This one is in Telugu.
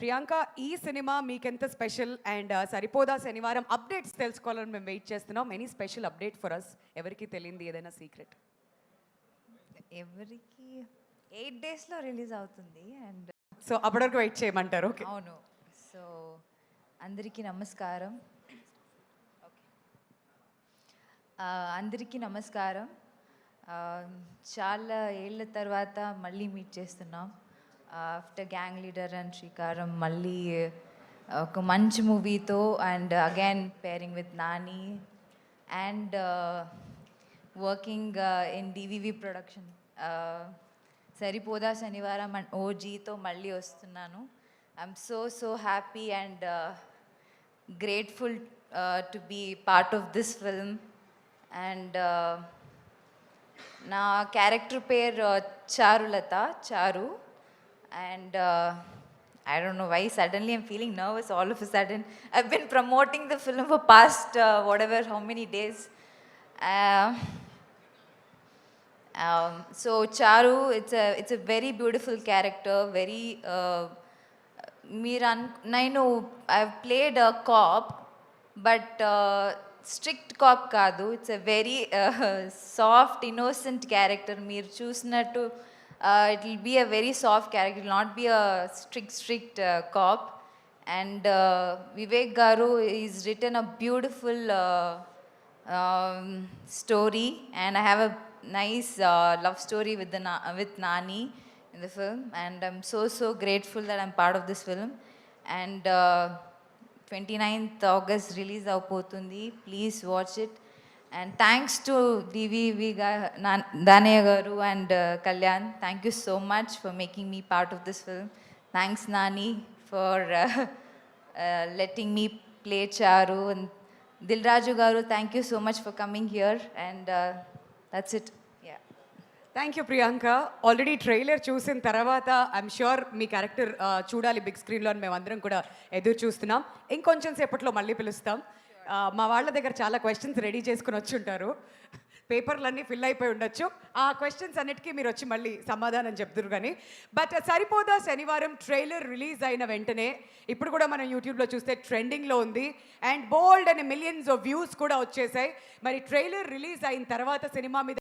ప్రియాంక, ఈ సినిమా మీకెంత స్పెషల్ అండ్ సరిపోదా శనివారం అప్డేట్స్ తెలుసుకోవాలని మేము వెయిట్ చేస్తున్నాం. Any special update for us? ఎవరికి తెలియంది ఏదైనా సీక్రెట్? ఎవరికి 8 డేస్లో రిలీజ్ అవుతుంది అండ్ సో అప్పటి వరకు వెయిట్ చేయమంటారు. ఓకే, అవును. సో అందరికీ నమస్కారం. అందరికీ నమస్కారం. చాలా ఏళ్ళ తర్వాత మళ్ళీ మీట్ చేస్తున్నాం. ఆఫ్టర్ గ్యాంగ్ లీడర్ అండ్ శ్రీకారం మళ్ళీ ఒక మంచి మూవీతో and again pairing with Nani and working in DVV production. Saripodhaa Sanivaaram and ఓజీతో మళ్ళీ వస్తున్నాను. I'm so happy and grateful to be part of this film. And నా క్యారెక్టర్ పేరు చారులత, చారు. And I don't know why suddenly I'm feeling nervous all of a sudden. I've been promoting the film for past how many days. So Charu, it's a very beautiful character, very నేను I've played a cop, but strict cop కాదు. It's a very soft innocent character. మీరు చూసినట్టు it will be a very soft character, will not be a strict cop. And Vivek garu is written a beautiful story, and I have a nice love story with Nani in the film, and I'm so grateful that I'm part of this film. And 29th August release avpotundi. Please watch it. And thanks to DVV Danaya garu and Kalyan. Thank you so much for making me part of this film. Thanks Nani for letting me play Charu. And Dilraju garu, thank you so much for coming here. And that's it. Thank you Priyanka. Already trailer చూసిన తర్వాత ఐఎమ్ ష్యూర్ మీ క్యారెక్టర్ చూడాలి బిగ్ స్క్రీన్లో అని మేమందరం కూడా ఎదురు చూస్తున్నాం. ఇంకొంచెం సేపట్లో మళ్ళీ పిలుస్తాం. మా వాళ్ళ దగ్గర చాలా క్వశ్చన్స్ రెడీ చేసుకుని వచ్చి ఉంటారు. పేపర్లన్నీ ఫిల్ అయిపోయి ఉండొచ్చు. ఆ క్వశ్చన్స్ అన్నిటికీ మీరు వచ్చి మళ్ళీ సమాధానం చెప్తురు కానీ. బట్ సరిపోదా శనివారం ట్రైలర్ రిలీజ్ అయిన వెంటనే ఇప్పుడు కూడా మనం యూట్యూబ్లో చూస్తే ట్రెండింగ్లో ఉంది and bold and millions of views కూడా వచ్చేసాయి. మరి ట్రైలర్ రిలీజ్ అయిన తర్వాత సినిమా మీద